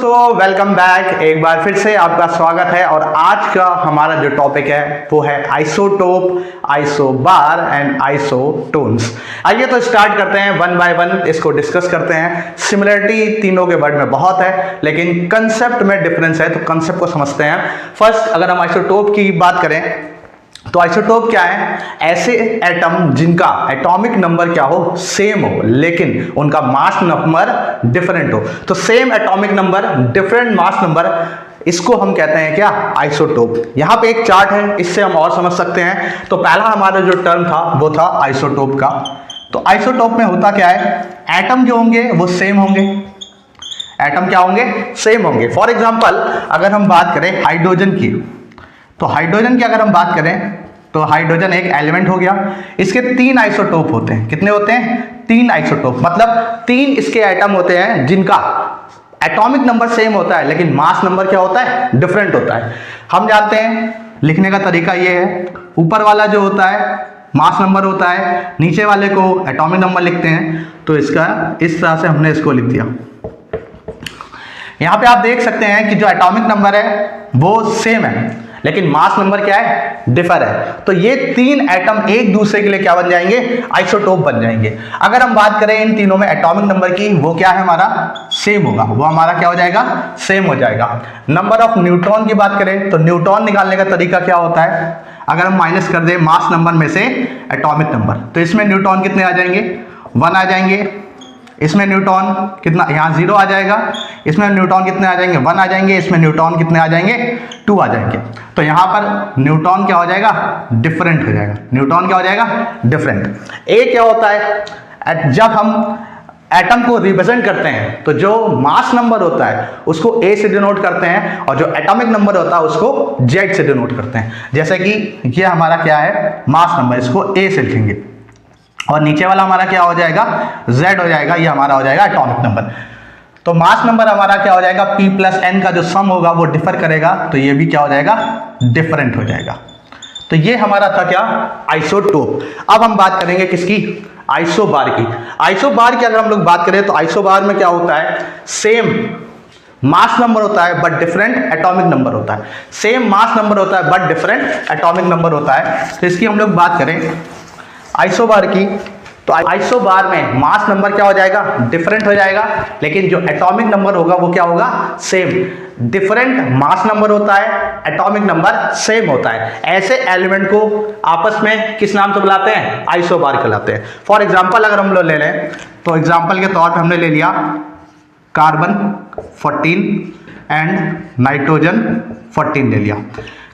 दोस्तों, welcome back. एक बार फिर से आपका स्वागत है और आज का हमारा जो टॉपिक है वो है आइसोटोप, आइसोबार एंड आइसोटोन्स। आइए तो स्टार्ट करते हैं, वन बाय वन इसको डिस्कस करते हैं। सिमिलरिटी तीनों के वर्ड में बहुत है लेकिन कंसेप्ट में डिफरेंस है, तो कंसेप्ट को समझते हैं। फर्स्ट अगर हम आइसोटोप की बात करें तो आइसोटोप क्या है? ऐसे एटम जिनका एटॉमिक नंबर क्या हो, सेम हो, लेकिन उनका मास नंबर डिफरेंट हो। तो same atomic number, different mass number, इसको हम कहते हैं क्या? आइसोटोप। यहां पे एक चार्ट है, इससे हम और समझ सकते हैं। तो पहला हमारा जो टर्म था वो था आइसोटोप का। तो आइसोटोप में होता क्या है? एटम जो होंगे वो सेम होंगे। एटम क्या होंगे? सेम होंगे। फॉर एग्जाम्पल अगर हम बात करें हाइड्रोजन की, तो हाइड्रोजन की अगर हम बात करें तो हाइड्रोजन एक एलिमेंट हो गया। इसके 3 आइसोटोप होते हैं। कितने होते हैं? 3 आइसोटोप, मतलब 3 इसके एटम होते हैं जिनका एटॉमिक नंबर सेम होता है लेकिन मास नंबर क्या होता है? डिफरेंट होता है। हम जानते हैं लिखने का तरीका ये है, ऊपर वाला जो होता है मास नंबर होता है, नीचे वाले को एटॉमिक नंबर लिखते हैं। तो इसका इस तरह से हमने इसको लिख दिया। यहां पे आप देख सकते हैं कि जो एटॉमिक नंबर है वो सेम है लेकिन मास नंबर क्या है? डिफर है। तो ये 3 एटम एक दूसरे के लिए क्या बन जाएंगे? आइसोटोप बन जाएंगे। अगर हम बात करें इन तीनों में एटॉमिक नंबर की, वो क्या है हमारा? सेम होगा। वो हमारा क्या हो जाएगा? सेम हो जाएगा। नंबर ऑफ न्यूट्रॉन की बात करें तो न्यूट्रॉन निकालने का तरीका क्या होता है? अगर हम माइनस कर दें मास नंबर में से एटॉमिक नंबर, तो इसमें न्यूट्रॉन कितने आ जाएंगे? 1 आ जाएंगे। इसमें न्यूट्रॉन कितना? यहाँ 0 आ जाएगा। इसमें न्यूट्रॉन कितने आ जाएंगे? 1 आ जाएंगे। इसमें न्यूट्रॉन कितने आ जाएंगे? 2 आ जाएंगे। तो यहाँ पर न्यूट्रॉन क्या हो जाएगा? डिफरेंट हो जाएगा। न्यूट्रॉन क्या हो जाएगा? डिफरेंट। ए क्या होता है? जब हम एटम को रिप्रेजेंट करते हैं तो जो मास नंबर होता है उसको ए से डिनोट करते हैं और जो एटॉमिक नंबर होता है उसको जेड से डिनोट करते हैं। जैसे कि ये हमारा क्या है? मास नंबर, इसको ए से लिखेंगे और नीचे वाला हमारा क्या हो जाएगा? Z हो जाएगा। ये हमारा हो जाएगा एटॉमिक नंबर। तो मास नंबर हमारा क्या हो जाएगा? P प्लस N का जो सम होगा वो डिफर करेगा, तो ये भी क्या हो जाएगा? डिफरेंट हो जाएगा। तो ये हमारा था क्या? आइसोटोप। अब हम बात करेंगे किसकी? आइसोबार की। आइसोबार की अगर हम लोग बात करें तो आइसोबार में क्या होता है? सेम मास नंबर होता है बट डिफरेंट एटॉमिक नंबर होता है। सेम मास नंबर होता है बट डिफरेंट एटॉमिक नंबर होता है। तो इसकी हम लोग बात करें आइसोबार की, तो आइसोबार में मास नंबर क्या हो जाएगा? डिफरेंट हो जाएगा, लेकिन जो एटॉमिक नंबर होगा वो क्या होगा? सेम। डिफरेंट मास नंबर होता है, एटॉमिक नंबर सेम होता है। ऐसे एलिमेंट को आपस में किस नाम से बुलाते हैं? आइसोबार कहलाते हैं। फॉर एग्जांपल अगर हम लोग ले लें तो एग्जांपल के तौर पे हमने ले लिया कार्बन 14 एंड नाइट्रोजन 14 ले लिया।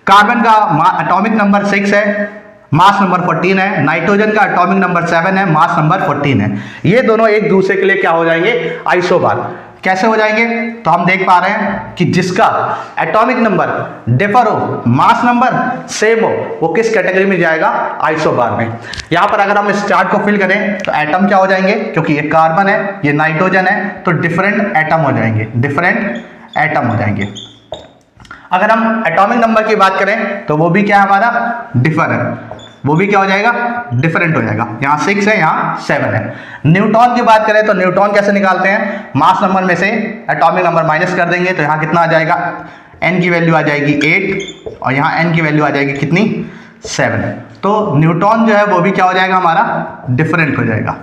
कार्बन का एटॉमिक नंबर 6 है, मास नंबर 14 है। नाइट्रोजन का एटॉमिक नंबर 7 है, मास नंबर 14 है। ये दोनों एक दूसरे के लिए क्या हो जाएंगे? आइसोबार। कैसे हो जाएंगे? तो हम देख पा रहे हैं कि जिसका एटॉमिक नंबर डिफर हो, मास नंबर सेम हो, वो किस कैटेगरी में जाएगा? आइसोबार में। यहां पर अगर हम इस चार्ट को फिल करें तो एटम क्या हो जाएंगे? क्योंकि ये कार्बन है, ये नाइट्रोजन है, तो डिफरेंट एटम हो जाएंगे। डिफरेंट एटम हो जाएंगे। अगर हम एटॉमिक नंबर की बात करें तो वो भी क्या है हमारा? डिफर है। वो भी क्या हो जाएगा? डिफरेंट हो जाएगा। यहाँ 6 है, यहाँ 7 है। न्यूट्रॉन की बात करें तो न्यूट्रॉन कैसे निकालते हैं? मास नंबर में से एटॉमिक नंबर माइनस कर देंगे, तो यहाँ कितना आ जाएगा? n की वैल्यू आ जाएगी 8 और यहाँ n की वैल्यू आ जाएगी कितनी? 7। तो न्यूट्रॉन जो है वो भी क्या हो जाएगा हमारा? डिफरेंट हो जाएगा।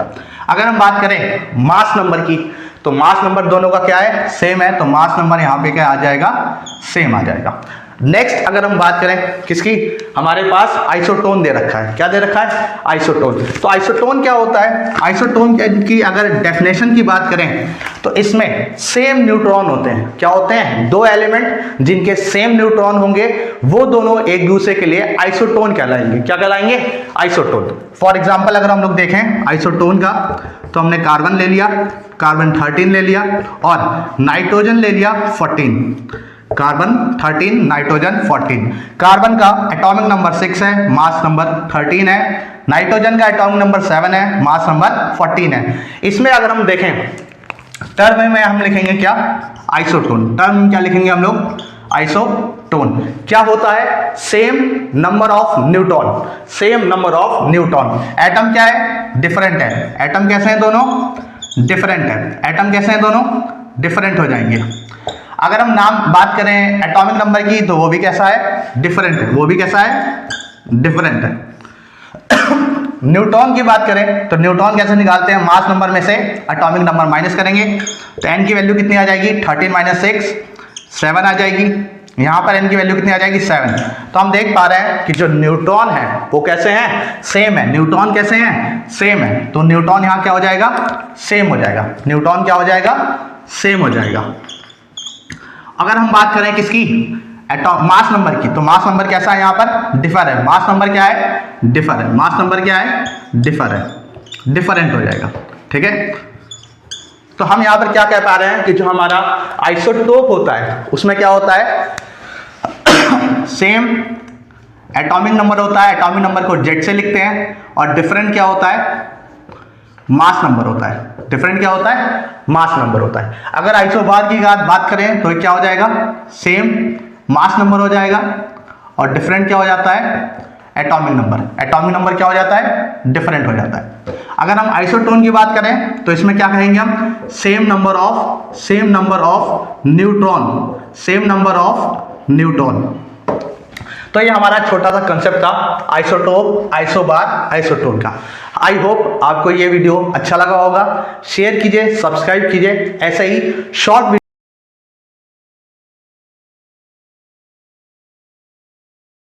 अगर हम बात करें मास नंबर की, तो मास नंबर दोनों का क्या है? सेम है, तो मास नंबर यहाँ पे क्या आ जाएगा? सेम आ जाएगा। नेक्स्ट अगर हम बात करें किसकी, हमारे पास आइसोटोन दे रखा है। क्या दे रखा है? आइसोटोन। तो आइसोटोन क्या होता है? आइसोटोन की अगर डेफिनेशन की बात करें तो इसमें सेम न्यूट्रॉन होते हैं। क्या होते हैं? 2 एलिमेंट जिनके सेम न्यूट्रॉन होंगे वो दोनों एक दूसरे के लिए आइसोटोन कहलाएंगे। क्या कहलाएंगे? आइसोटोन। फॉर एग्जाम्पल अगर हम लोग देखें आइसोटोन का, तो हमने कार्बन ले लिया, कार्बन 13 ले लिया और नाइट्रोजन ले लिया 14। Carbon 13, nitrogen 14। कार्बन का एटॉमिक नंबर 6 है, मास नंबर 13 है। नाइट्रोजन का एटॉमिक नंबर 7 है, मास नंबर 14 है। इसमें अगर हम देखें टर्म में हम लिखेंगे क्या? आइसोटोन। टर्म क्या लिखेंगे हम लोग? आइसोटोन। क्या होता है? Same number of neutron. Same number of neutron. Atom क्या है? डिफरेंट है। एटम कैसे हैं दोनों? डिफरेंट है। एटम कैसे हैं दोनों? डिफरेंट हो जाएंगे। अगर हम बात करें एटॉमिक नंबर की तो वो भी कैसा है, डिफरेंट है। वो भी कैसा है, डिफरेंट है। न्यूट्रॉन की बात करें तो न्यूट्रॉन कैसे निकालते हैं, मास नंबर में से एटॉमिक नंबर माइनस करेंगे तो n की वैल्यू कितनी आ जाएगी, 13 माइनस 6 7 आ जाएगी। यहाँ पर n की वैल्यू कितनी आ जाएगी, 7। तो हम देख पा रहे हैं कि जो न्यूट्रॉन है वो कैसे हैं, सेम है। न्यूट्रॉन कैसे हैं, सेम है। तो न्यूट्रॉन यहाँ क्या हो जाएगा, सेम हो जाएगा। न्यूट्रॉन क्या हो जाएगा, सेम हो जाएगा। अगर हम बात करें किसकी, मास नंबर की, तो मास नंबर कैसा है, यहाँ पर डिफर है। मास नंबर क्या है, डिफर है। मास नंबर क्या है, डिफर है, डिफरेंट हो जाएगा। ठीक है, तो हम यहाँ पर क्या कह पा रहे हैं कि जो हमारा आइसोटोप होता है उसमें क्या होता है, सेम एटॉमिक नंबर होता है। एटॉमिक नंबर को Z से लिखते हैं। और डिफरेंट क्या होता है, मास नंबर होता है। डिफरेंट क्या होता है, मास नंबर होता है। अगर आइसोबार की बात करें तो क्या हो जाएगा, सेम मास नंबर हो जाएगा और डिफरेंट क्या हो जाता है, एटॉमिक नंबर। एटॉमिक नंबर क्या हो जाता है, डिफरेंट हो जाता है। अगर हम आइसोटोन की बात करें तो इसमें क्या कहेंगे हम, same number of neutron, same number of neutron. तो ये हमारा छोटा सा कंसेप्ट था आइसोटोप, आइसोबार, आइसोटोन का। आई होप आपको ये वीडियो अच्छा लगा होगा। शेयर कीजिए, सब्सक्राइब कीजिए, ऐसे ही शॉर्ट